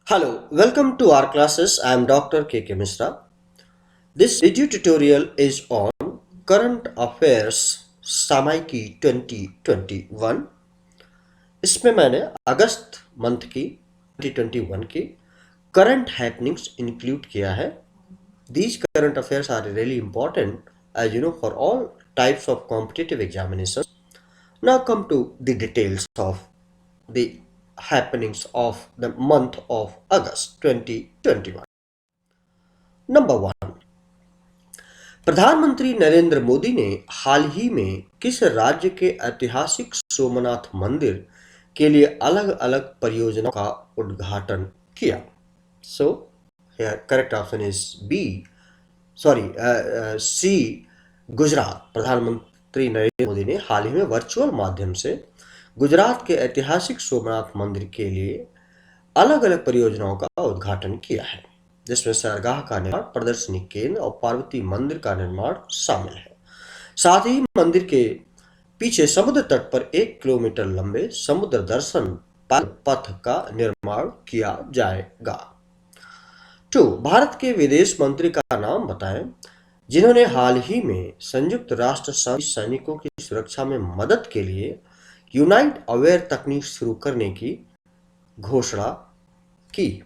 Hello, welcome to our classes. I am Dr. K. K. Misra. This video tutorial is on Current Affairs सामायिकी 2021। इसमें मैंने अगस्त month की 2021 की current happenings include किया है। These current affairs are really important as you know for all types of competitive examinations. Now come to the details of the happenings of the month of August 2021। Number 1, प्रधानमंत्री नरेंद्र मोदी ने हाल ही में किस राज्य के ऐतिहासिक सोमनाथ मंदिर के लिए अलग-अलग परियोजनाओं का उद्घाटन किया? So correct option is B, C, Gujarat. प्रधानमंत्री नरेंद्र मोदी ने हाल ही में वर्चुअल माध्यम से गुजरात के ऐतिहासिक सोमनाथ मंदिर के लिए अलग-अलग परियोजनाओं का उद्घाटन किया है, जिसमें सरगाह का निर्माण, प्रदर्शनी केंद्र और पार्वती मंदिर का निर्माण शामिल है। साथ ही मंदिर के पीछे समुद्र तट पर 1 किलोमीटर लंबे समुद्र दर्शन पथ का निर्माण किया जाएगा। 2, भारत के विदेश मंत्री का नाम बताएं जिन्होंने हाल ही में संयुक्त राष्ट्र संघ सैनिकों की सुरक्षा में मदद के लिए यूनाइट अवेयर तकनीक शुरू करने की घोषणा की।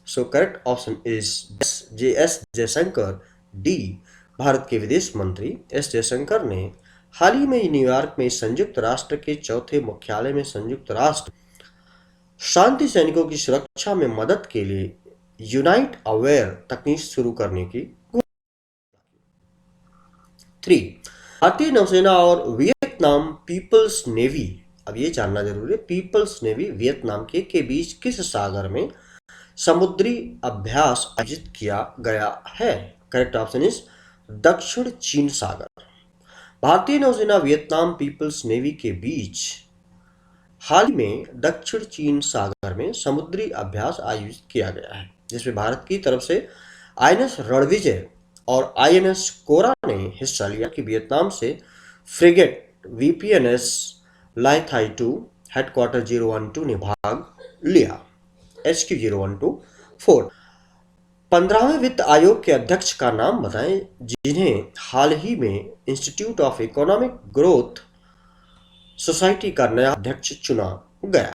सो correct option is S Jaishankar, D. Bharat के विदेश मंत्री एस जयशंकर ने हाल ही में न्यूयॉर्क में संयुक्त राष्ट्र के चौथे मुख्यालय में संयुक्त राष्ट्र शांति सैनिकों की सुरक्षा में मदद के लिए यूनाइट अवेयर तकनीक शुरू करने की। 3, भारतीय नौसेना और वियतनाम पीपल्स नेवी, अब ये जानना जरूरी है, पीपल्स नेवी वियतनाम के बीच किस सागर में समुद्री अभ्यास आयोजित किया गया है? करेक्ट ऑप्शन इज दक्षिण चीन सागर। भारतीय नौसेना वियतनाम पीपल्स नेवी के बीच हाल ही में दक्षिण चीन सागर में समुद्री अभ्यास आयोजित किया गया है, जिसमें भारत की तरफ से आईएनएस रणविजय और आईएनएस कोरा ने हिस्सा लिया कि वियतनाम से फ्रिगेट वीपीएनएस लाइथाई 2 हेडक्वार्टर 012 ने भाग लिया। HQ 012-4। 15वें वित्त आयोग के अध्यक्ष का नाम बताएं जिन्हें हाल ही में Institute of Economic Growth Society का नया अध्यक्ष चुना गया।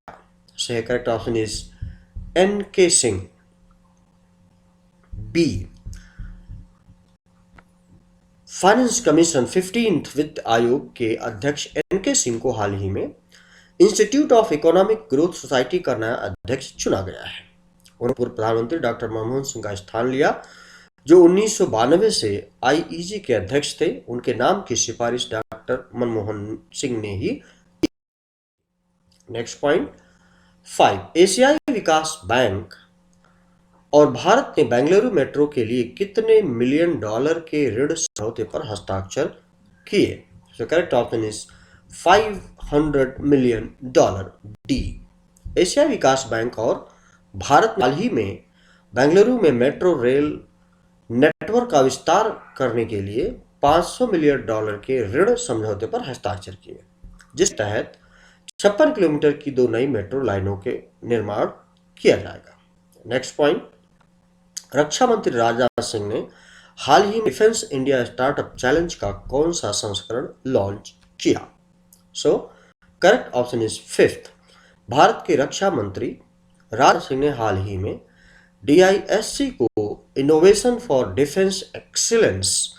सही correct option is NK Singh, B. Finance Commission 15th वित्त आयोग के अध्यक्ष NK सिंह को हाल ही में Institute of Economic Growth Society का नया अध्यक्ष चुना गया है। उन्होंने पूर्व प्रधानमंत्री डॉक्टर मनमोहन सिंह का स्थान लिया, जो 1992 से IEG के अध्यक्ष थे। उनके नाम की सिफारिश डॉक्टर मनमोहन सिंह ने ही। नेक्स्ट पॉइंट 5, एशियाई विकास बैंक और भारत ने बेंगलुरु मेट्रो के लिए कितने मिलियन डॉलर के ऋण समझौते पर हस्ताक्षर किए? सो correct option is $500 million, D. Asia Vikas bank और भारत हाल ही में बेंगलुरु में मेट्रो रेल नेटवर्क का विस्तार करने के लिए $500 मिलियन के ऋण समझौते पर हस्ताक्षर किए, जिस तहत 56 किलोमीटर की 2 नई मेट्रो लाइनों के निर्माण किया जाएगा। नेक्स्ट पॉइंट, रक्षा मंत्री राजनाथ सिंह ने हाल ही में डिफेंस इंडिया स्टार्टअप चैलेंज का कौन सा संस्करण लॉन्च किया? So correct option is 5th। Bharat के रक्षा मंत्री राजनाथ सिंह ने हाल ही में DISC को Innovation for Defence Excellence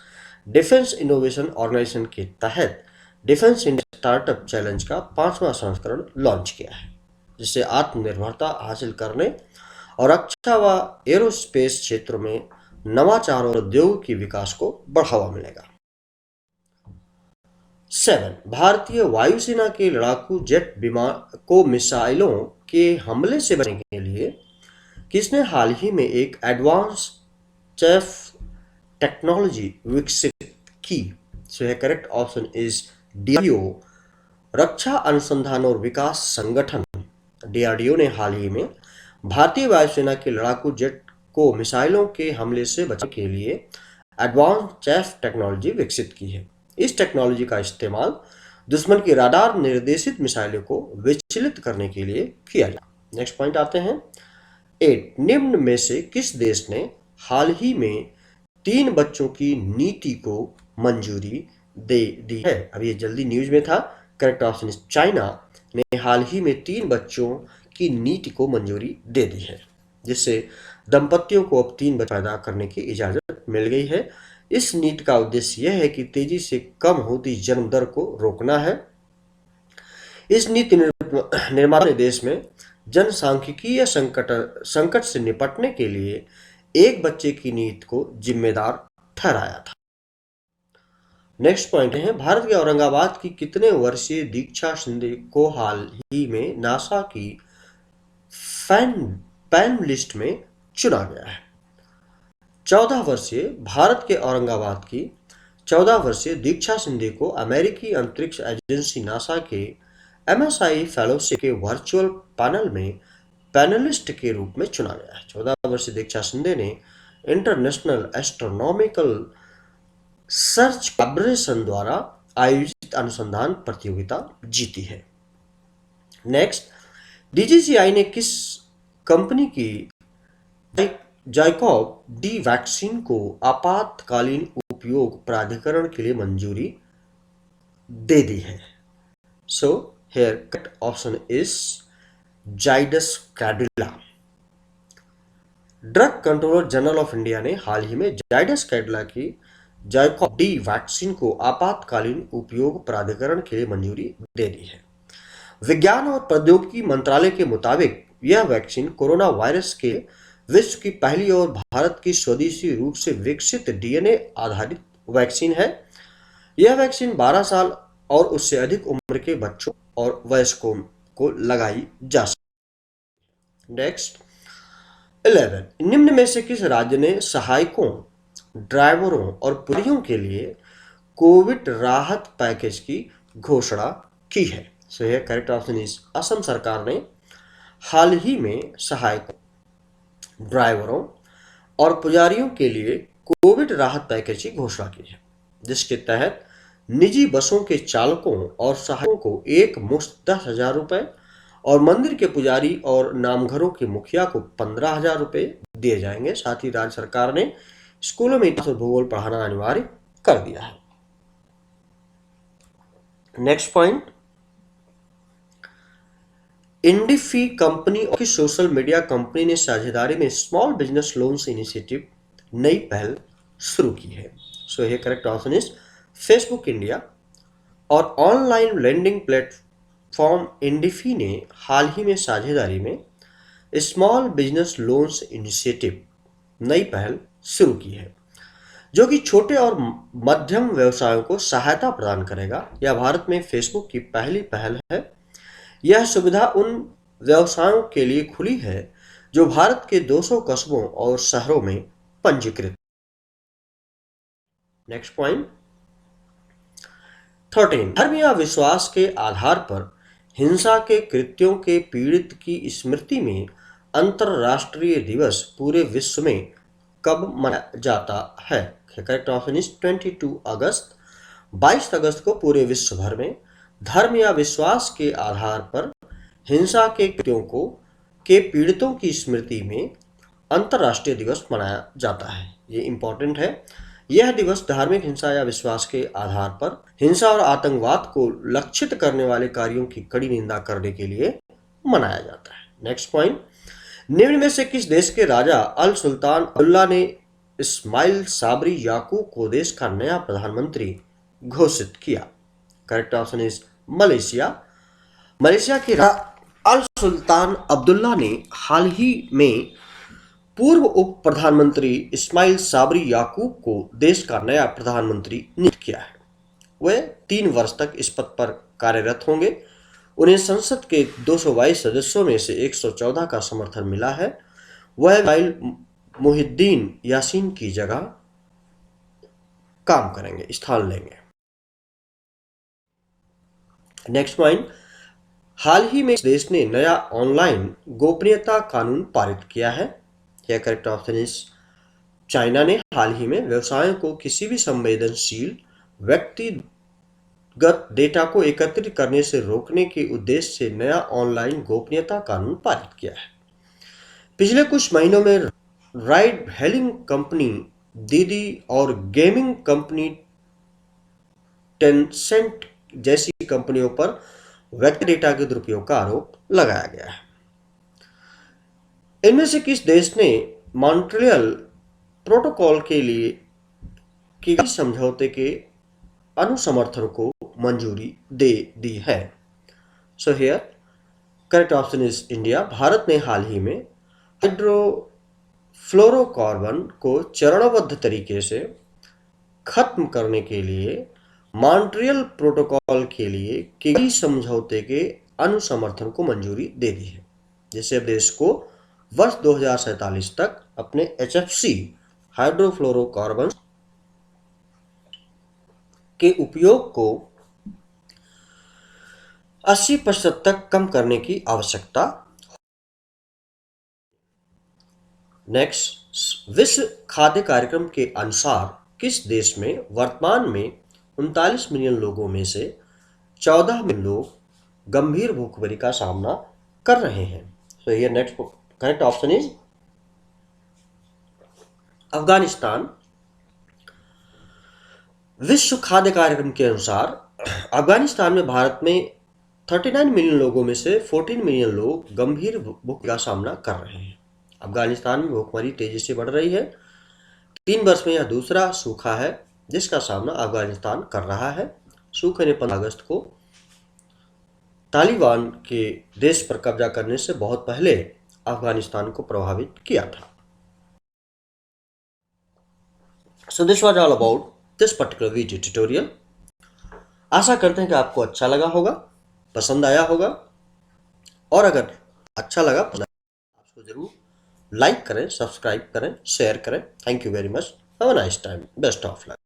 Defence Innovation Organisation के तहत डिफेंस इंडिया स्टार्टअप चैलेंज का 5वां संस्करण लॉन्च किया है, जिससे आत्मनिर्भरता हासिल करने और रक्षा व एरोस्पेस क्षेत्र में नवाचार और उद्योग की विकास को बढ़ावा मिलेगा। 7, भारतीय वायुसेना के लड़ाकू जेट विमान को मिसाइलों के हमले से बचने के लिए किसने हाल ही में एक एडवांस चेफ टेक्नोलॉजी विकसित की? सो है करेक्ट ऑप्शन इज DRDO। रक्षा अनुसंधान और विकास संगठन DRDO ने हाल ही में भारतीय वायुसेना के लड़ाकू जेट को मिसाइलों के हमले से बचने के लिए एडवांस चेफ टेक्नोलॉजी विकसित की है। इस टेक्नोलॉजी का इस्तेमाल दुश्मन की राडार निर्देशित मिसाइलों को विचलित करने के लिए किया जाए। नेक्स्ट पॉइंट आते हैं, 8 निम्न में से किस देश ने हाल ही में 3 बच्चों की नीति को मंजूरी दे दी है? अब ये जल्दी न्यूज में था। करेक्ट ऑप्शन इज चाइना ने हाल ही में 3 बच्चों की नीति को मंजूरी दे दी है, जिससे दंपतियों को अब 3 बच्चे पैदा करने की इजाजत मिल गई है। इस नीति का उद्देश्य यह है कि तेजी से कम होती जन्म दर को रोकना है। इस नीति निर्माता ने देश में जनसांख्यिकीय संकट से निपटने के लिए एक बच्चे की नीति को जिम्मेदार ठहराया था। नेक्स्ट पॉइंट है, भारत के औरंगाबाद की कितने वर्षीय दीक्षा शिंदे को हाल ही में नासा की पैनलिस्ट में चुना गया है? 14 वर्षीय भारत के औरंगाबाद की 14 वर्षीय दीक्षा शिंदे को अमेरिकी अंतरिक्ष एजेंसी नासा के एमएसआई फेलोशिप के वर्चुअल पैनल में पैनलिस्ट के रूप में चुना गया है। 14 वर्षीय दीक्षा शिंदे ने इंटरनेशनल एस्ट्रोनॉमिकल सर्च कॉर्पोरेशन द्वारा आयोजित अनुसंधान प्रतियोगिता जीती है। नेक्स्ट, डीजीसीआई ने किस कंपनी की जाइकोव डी वैक्सीन को आपातकालीन उपयोग प्राधिकरण के लिए मंजूरी दे दी है? So here correct option is Zydus Cadila. Drug controller general of India ने हाल ही में जाइडस कैडिला की जाइकोव डी वैक्सीन को आपातकालीन उपयोग प्राधिकरण के लिए मंजूरी दे दी है। विज्ञान और प्रौद्योगिकी मंत्रालय के मुताबिक यह वैक्सीन कोरोना वायरस के विश्व की पहली और भारत की स्वदेशी रूप से विकसित डीएनए आधारित वैक्सीन है। यह वैक्सीन 12 साल और उससे अधिक उम्र के बच्चों और वयस्कों को लगाई जा सकती है। नेक्स्ट 11 निम्न में से किस राज्य ने सहायकों, ड्राइवरों और पुलियों के लिए कोविड राहत पैकेज की घोषणा की है? सो यह करेक्ट ऑप्शन इज असम सरकार ने हाल ही में सहायकों, ड्राइवरों और पुजारियों के लिए कोविड राहत पैकेज की घोषणा की है, जिसके तहत निजी बसों के चालकों और सहायकों को एक मुश्त 10,000 रुपए और मंदिर के पुजारी और नामघरों के मुखिया को 15,000 रुपए दिए जाएंगे। साथ ही राज्य सरकार ने स्कूलों में इतिहास और भूगोल पढ़ाना अनिवार्य कर दिया है। नेक्स्ट पॉइंट, इंडिफी कंपनी की सोशल मीडिया कंपनी ने साझेदारी में स्मॉल बिजनेस लोन्स इनिशिएटिव नई पहल शुरू की है। सो ये correct option is Facebook India. और ऑनलाइन लेंडिंग प्लेटफॉर्म इंडिफी ने हाल ही में साझेदारी में स्मॉल बिजनेस लोन्स इनिशिएटिव नई पहल शुरू की है, जो कि छोटे और मध्यम व्यवसायों को सहायता प्रदान करेगा। यह भारत में फेसबुक की पहली पहल है। यह सुविधा उन व्यवसायों के लिए खुली है जो भारत के 200 कस्बों और शहरों में पंजीकृत। नेक्स्ट पॉइंट 13 धर्म या विश्वास के आधार पर हिंसा के कृत्यों के पीड़ित की स्मृति में अंतरराष्ट्रीय दिवस पूरे विश्व में कब मनाया जाता है? करेक्ट ऑप्शन इज 22 अगस्त। 22 अगस्त को पूरे विश्व भर में धर्म या विश्वास के आधार पर हिंसा के कृत्यों के पीड़ितों की स्मृति में अंतरराष्ट्रीय दिवस मनाया जाता है। ये इंपॉर्टेंट है। यह दिवस धार्मिक हिंसा या विश्वास के आधार पर हिंसा और आतंकवाद को लक्षित करने वाले कार्यों की कड़ी निंदा करने के लिए मनाया जाता है। नेक्स्ट पॉइंट, निम्न में से किस देश के राजा अल सुल्तान अब्दुल्ला ने इस्माइल साबरी याकूब को देश का नया प्रधानमंत्री घोषित किया? Correct option is Malaysia. Malaysia के राजा अल सुल्तान अब्दुल्ला ने हाल ही में पूर्व उप प्रधानमंत्री इस्माइल साबरी याकूब को देश का नया प्रधानमंत्री नियुक्त किया है। वे 3 वर्ष तक इस पद पर कार्यरत होंगे। उन्हें संसद के 222 सदस्यों में से 114 का समर्थन मिला है। वह इस्माइल मुहिद्दीन यासीन की जगह काम करेंगे, स्थान लेंगे। नेक्स्ट पॉइंट, हाल ही में इस देश ने नया ऑनलाइन गोपनीयता कानून पारित किया है। यह करेक्ट ऑप्शन इज चाइना ने हाल ही में व्यवसायों को किसी भी संवेदनशील व्यक्तिगत डेटा को एकत्रित करने से रोकने के उद्देश्य से नया ऑनलाइन गोपनीयता कानून पारित किया है। पिछले कुछ महीनों में राइड हेलिंग कंपनी दीदी और गेमिंग कंपनी टेंसेंट जैसी कंपनियों पर व्यक्ति डेटा के दुरुपयोग का आरोप लगाया गया है। इनमें से किस देश ने मॉन्ट्रियल प्रोटोकॉल के लिए की गई समझौते के अनुसमर्थन को मंजूरी दे दी है? So here correct option is India. Bharat ने हाल ही में हाइड्रोफ्लोरोकार्बन को चरणबद्ध तरीके से खत्म करने के लिए मॉन्ट्रियल प्रोटोकॉल के लिए की गई समझौते के अनुसमर्थन को मंजूरी दे दी है, जिससे अब देश को वर्ष 2047 तक अपने एचएफसी हाइड्रोफ्लोरोकार्बन के उपयोग को 80% तक कम करने की आवश्यकता। नेक्स्ट, विश्व खाद्य कार्यक्रम के अनुसार किस देश में वर्तमान में 39 मिलियन लोगों में से 14 मिलियन लोग गंभीर भूखमरी का सामना कर रहे हैं? So here next correct option is Afghanistan. विश्व खाद्य कार्यक्रम के अनुसार अफगानिस्तान में भारत में 39 मिलियन लोगों में से 14 मिलियन लोग गंभीर भूख का सामना कर रहे हैं। अफगानिस्तान में भूखमरी तेजी से बढ़ रही है। 3 वर्ष में यह दूसरा सूखा है जिसका सामना अफगानिस्तान कर रहा है। सूखे ने 15 अगस्त को तालिबान के देश पर कब्जा करने से बहुत पहले अफगानिस्तान को प्रभावित किया था। So this was all about this particular video tutorial. आशा करते हैं कि आपको अच्छा लगा होगा, पसंद आया होगा, और अगर अच्छा लगा तो आपको जरूर लाइक करें, सब्सक्राइब करें, शेयर करें। Thank you very much. Have a nice time. Best of luck.